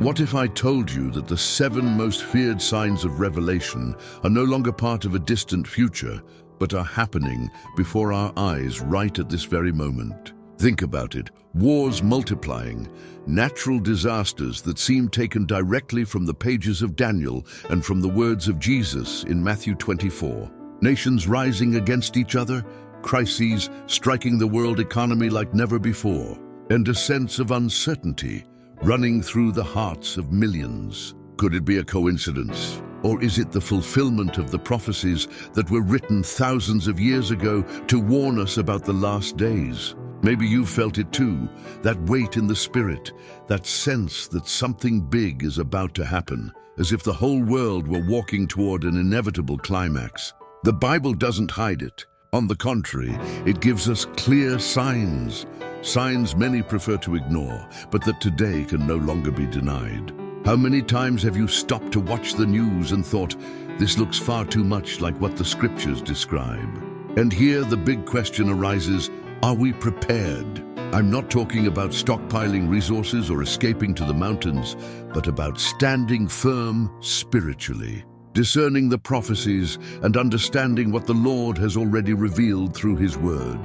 What if I told you that the 7 most feared signs of Revelation are no longer part of a distant future, but are happening before our eyes right at this very moment? Think about it. Wars multiplying, natural disasters that seem taken directly from the pages of Daniel and from the words of Jesus in Matthew 24. Nations rising against each other, crises striking the world economy like never before, and a sense of uncertainty running through the hearts of millions. Could it be a coincidence? Or is it the fulfillment of the prophecies that were written thousands of years ago to warn us about the last days? Maybe you've felt it too, that weight in the spirit, that sense that something big is about to happen, as if the whole world were walking toward an inevitable climax. The Bible doesn't hide it. On the contrary, it gives us clear signs many prefer to ignore, but that today can no longer be denied. How many times have you stopped to watch the news and thought, this looks far too much like what the scriptures describe? And here the big question arises, are we prepared? I'm not talking about stockpiling resources or escaping to the mountains, but about standing firm spiritually, discerning the prophecies and understanding what the Lord has already revealed through His Word,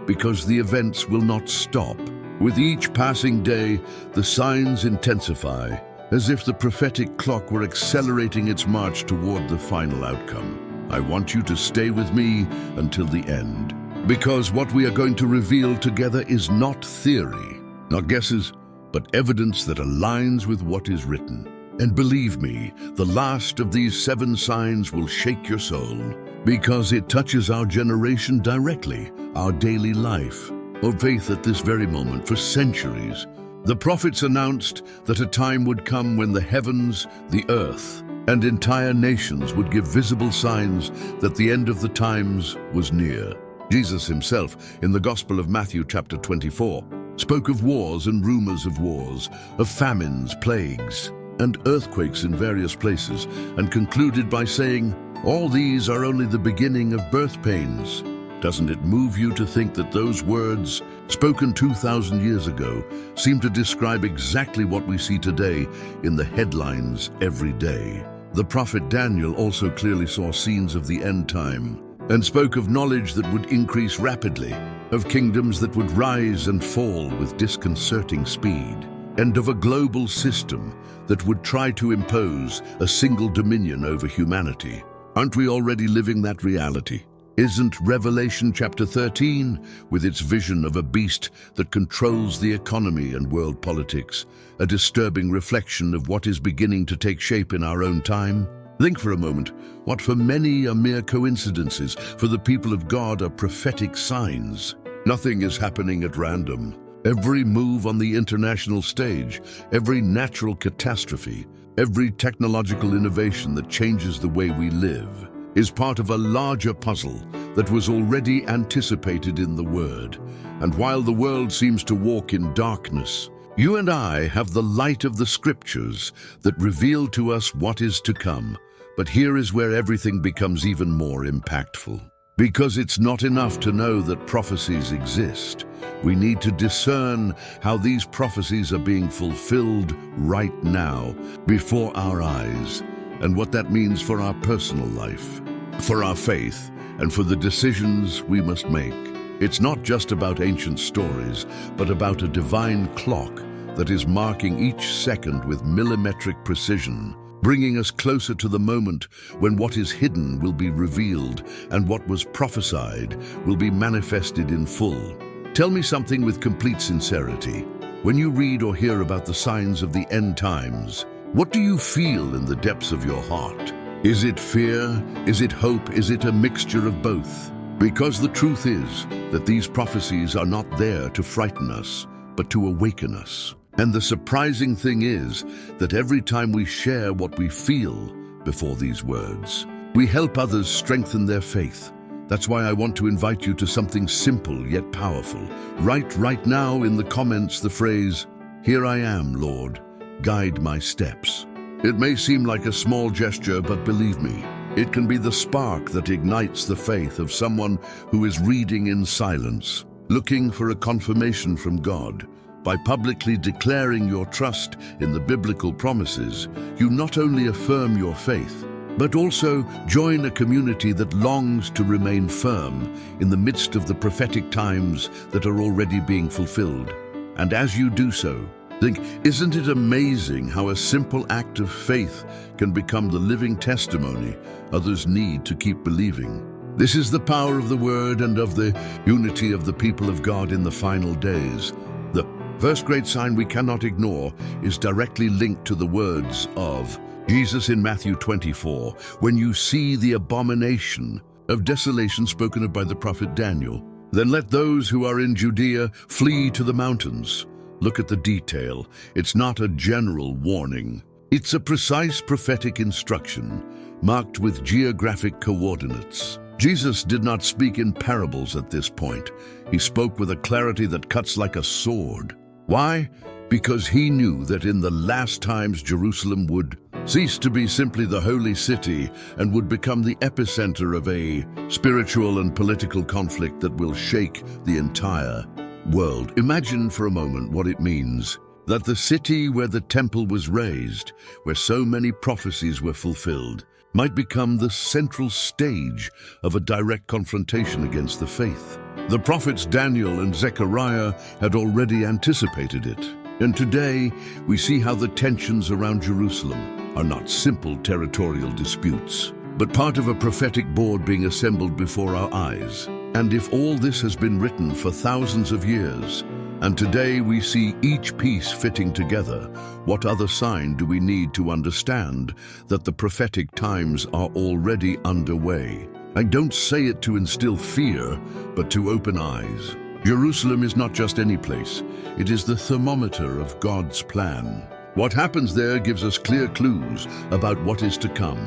because the events will not stop. With each passing day, the signs intensify, as if the prophetic clock were accelerating its march toward the final outcome. I want you to stay with me until the end, because what we are going to reveal together is not theory, not guesses, but evidence that aligns with what is written. And believe me, the last of these 7 signs will shake your soul, because it touches our generation directly, our daily life, or faith at this very moment for centuries. The prophets announced that a time would come when the heavens, the earth, and entire nations would give visible signs that the end of the times was near. Jesus himself, in the Gospel of Matthew chapter 24, spoke of wars and rumors of wars, of famines, plagues, and earthquakes in various places, and concluded by saying, all these are only the beginning of birth pains. Doesn't it move you to think that those words, spoken 2,000 years ago, seem to describe exactly what we see today in the headlines every day? The prophet Daniel also clearly saw scenes of the end time, and spoke of knowledge that would increase rapidly, of kingdoms that would rise and fall with disconcerting speed, and of a global system that would try to impose a single dominion over humanity. Aren't we already living that reality? Isn't Revelation chapter 13, with its vision of a beast that controls the economy and world politics, a disturbing reflection of what is beginning to take shape in our own time? Think for a moment, what for many are mere coincidences, for the people of God are prophetic signs. Nothing is happening at random. Every move on the international stage, every natural catastrophe, every technological innovation that changes the way we live, is part of a larger puzzle that was already anticipated in the Word. And while the world seems to walk in darkness, you and I have the light of the Scriptures that reveal to us what is to come. But here is where everything becomes even more impactful. Because it's not enough to know that prophecies exist. We need to discern how these prophecies are being fulfilled right now, before our eyes, and what that means for our personal life, for our faith, and for the decisions we must make. It's not just about ancient stories, but about a divine clock that is marking each second with millimetric precision, bringing us closer to the moment when what is hidden will be revealed and what was prophesied will be manifested in full. Tell me something with complete sincerity. When you read or hear about the signs of the end times, what do you feel in the depths of your heart? Is it fear? Is it hope? Is it a mixture of both? Because the truth is that these prophecies are not there to frighten us, but to awaken us. And the surprising thing is that every time we share what we feel before these words, we help others strengthen their faith. That's why I want to invite you to something simple yet powerful. Write right now in the comments the phrase, "Here I am, Lord, guide my steps." It may seem like a small gesture, but believe me, it can be the spark that ignites the faith of someone who is reading in silence, looking for a confirmation from God, By publicly declaring your trust in the biblical promises, you not only affirm your faith, but also join a community that longs to remain firm in the midst of the prophetic times that are already being fulfilled. And as you do so, think, isn't it amazing how a simple act of faith can become the living testimony others need to keep believing? This is the power of the Word and of the unity of the people of God in the final days. The first great sign we cannot ignore is directly linked to the words of Jesus in Matthew 24, when you see the abomination of desolation spoken of by the prophet Daniel, then let those who are in Judea flee to the mountains. Look at the detail. It's not a general warning. It's a precise prophetic instruction, marked with geographic coordinates. Jesus did not speak in parables at this point. He spoke with a clarity that cuts like a sword. Why? Because he knew that in the last times Jerusalem would cease to be simply the holy city and would become the epicenter of a spiritual and political conflict that will shake the entire world. Imagine for a moment what it means that the city where the temple was raised, where so many prophecies were fulfilled, might become the central stage of a direct confrontation against the faith. The prophets Daniel and Zechariah had already anticipated it. And today, we see how the tensions around Jerusalem are not simple territorial disputes, but part of a prophetic board being assembled before our eyes. And if all this has been written for thousands of years, and today we see each piece fitting together, what other sign do we need to understand that the prophetic times are already underway? I don't say it to instill fear, but to open eyes. Jerusalem is not just any place. It is the thermometer of God's plan. What happens there gives us clear clues about what is to come.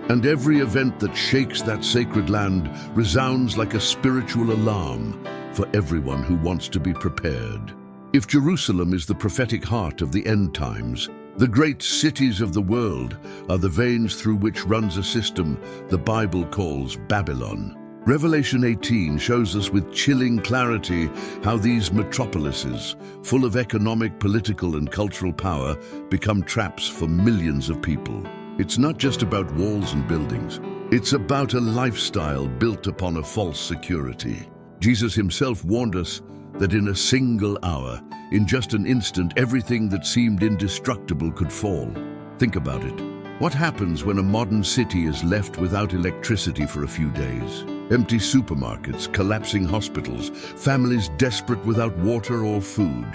And every event that shakes that sacred land resounds like a spiritual alarm for everyone who wants to be prepared. If Jerusalem is the prophetic heart of the end times, the great cities of the world are the veins through which runs a system the Bible calls Babylon. Revelation 18 shows us with chilling clarity how these metropolises, full of economic, political, and cultural power, become traps for millions of people. It's not just about walls and buildings. It's about a lifestyle built upon a false security. Jesus himself warned us that in a single hour, in just an instant, everything that seemed indestructible could fall. Think about it. What happens when a modern city is left without electricity for a few days? Empty supermarkets, collapsing hospitals, families desperate without water or food.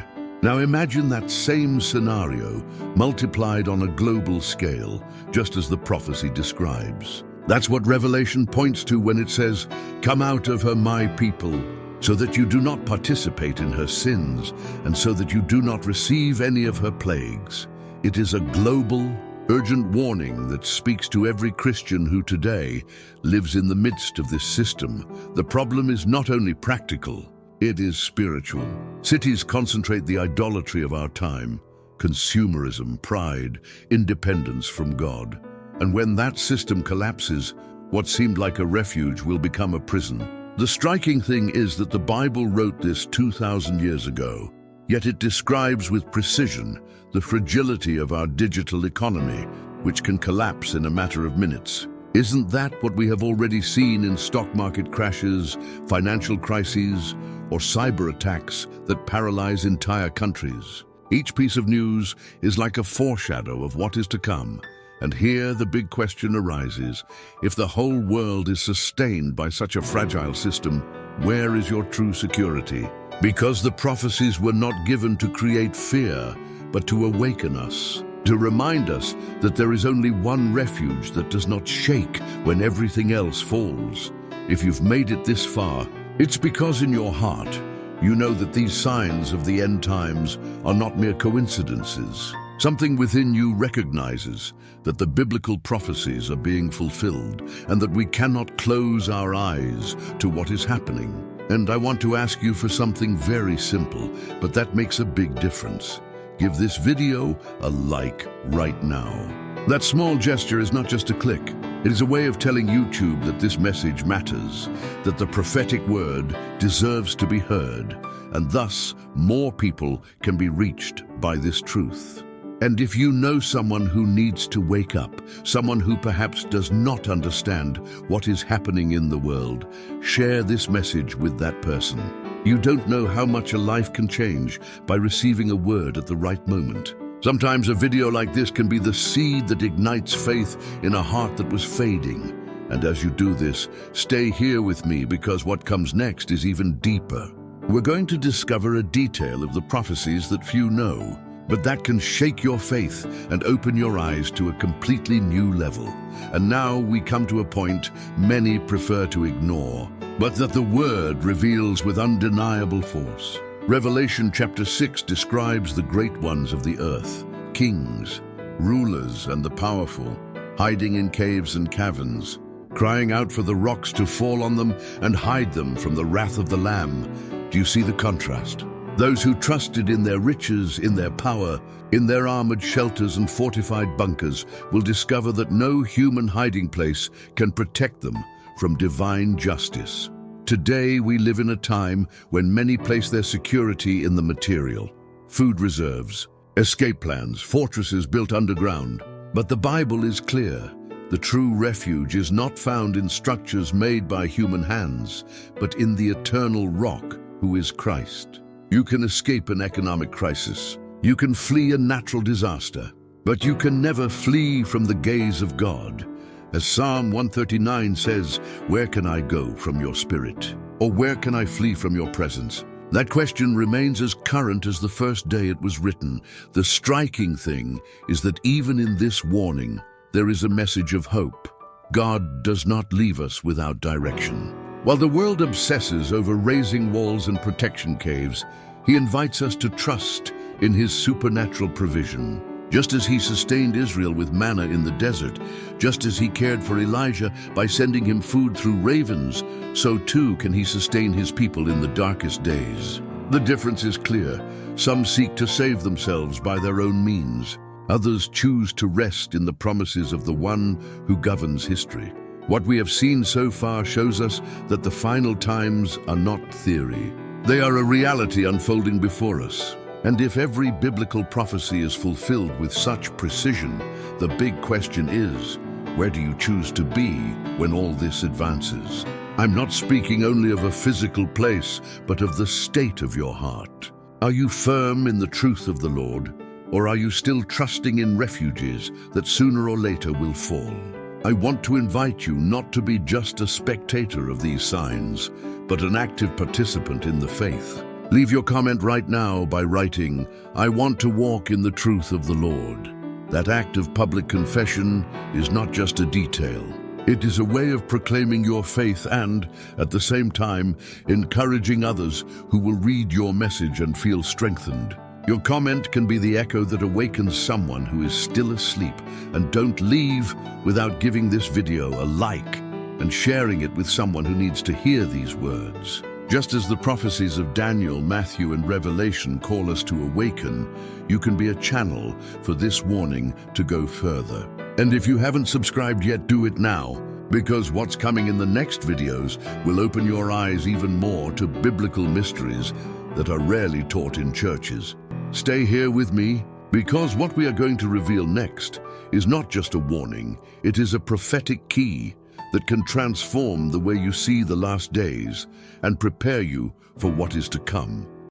Now imagine that same scenario multiplied on a global scale, just as the prophecy describes. That's what Revelation points to when it says, "Come out of her, my people, so that you do not participate in her sins, and so that you do not receive any of her plagues." It is a global, urgent warning that speaks to every Christian who today lives in the midst of this system. The problem is not only practical, it is spiritual. Cities concentrate the idolatry of our time: consumerism, pride, independence from God. And when that system collapses, what seemed like a refuge will become a prison. The striking thing is that the Bible wrote this 2,000 years ago, yet it describes with precision the fragility of our digital economy, which can collapse in a matter of minutes. Isn't that what we have already seen in stock market crashes, financial crises, or cyber attacks that paralyze entire countries? Each piece of news is like a foreshadow of what is to come. And here the big question arises: if the whole world is sustained by such a fragile system, where is your true security? Because the prophecies were not given to create fear, but to awaken us, to remind us that there is only one refuge that does not shake when everything else falls. If you've made it this far, it's because in your heart, you know that these signs of the end times are not mere coincidences. Something within you recognizes that the biblical prophecies are being fulfilled and that we cannot close our eyes to what is happening. And I want to ask you for something very simple, but that makes a big difference. Give this video a like right now. That small gesture is not just a click. It is a way of telling YouTube that this message matters, that the prophetic word deserves to be heard, and thus more people can be reached by this truth. And if you know someone who needs to wake up, someone who perhaps does not understand what is happening in the world, share this message with that person. You don't know how much a life can change by receiving a word at the right moment. Sometimes a video like this can be the seed that ignites faith in a heart that was fading. And as you do this, stay here with me, because what comes next is even deeper. We're going to discover a detail of the prophecies that few know, but that can shake your faith and open your eyes to a completely new level. And now we come to a point many prefer to ignore, but that the word reveals with undeniable force. Revelation chapter 6 describes the great ones of the earth, kings, rulers, and the powerful, hiding in caves and caverns, crying out for the rocks to fall on them and hide them from the wrath of the Lamb. Do you see the contrast? Those who trusted in their riches, in their power, in their armored shelters and fortified bunkers will discover that no human hiding place can protect them from divine justice. Today we live in a time when many place their security in the material, food reserves, escape plans, fortresses built underground. But the Bible is clear. The true refuge is not found in structures made by human hands, but in the eternal rock, who is Christ. You can escape an economic crisis. You can flee a natural disaster, but you can never flee from the gaze of God. As Psalm 139 says, "Where can I go from your spirit? Or where can I flee from your presence?" That question remains as current as the first day it was written. The striking thing is that even in this warning, there is a message of hope. God does not leave us without direction. While the world obsesses over raising walls and protection caves, He invites us to trust in His supernatural provision. Just as He sustained Israel with manna in the desert, just as He cared for Elijah by sending him food through ravens, so too can He sustain His people in the darkest days. The difference is clear. Some seek to save themselves by their own means. Others choose to rest in the promises of the One who governs history. What we have seen so far shows us that the final times are not theory. They are a reality unfolding before us. And if every biblical prophecy is fulfilled with such precision, the big question is, where do you choose to be when all this advances? I'm not speaking only of a physical place, but of the state of your heart. Are you firm in the truth of the Lord, or are you still trusting in refuges that sooner or later will fall? I want to invite you not to be just a spectator of these signs, but an active participant in the faith. Leave your comment right now by writing, "I want to walk in the truth of the Lord." That act of public confession is not just a detail. It is a way of proclaiming your faith and, at the same time, encouraging others who will read your message and feel strengthened. Your comment can be the echo that awakens someone who is still asleep. And don't leave without giving this video a like and sharing it with someone who needs to hear these words. Just as the prophecies of Daniel, Matthew, and Revelation call us to awaken, you can be a channel for this warning to go further. And if you haven't subscribed yet, do it now, because what's coming in the next videos will open your eyes even more to biblical mysteries that are rarely taught in churches. Stay here with me, because what we are going to reveal next is not just a warning, it is a prophetic key that can transform the way you see the last days and prepare you for what is to come.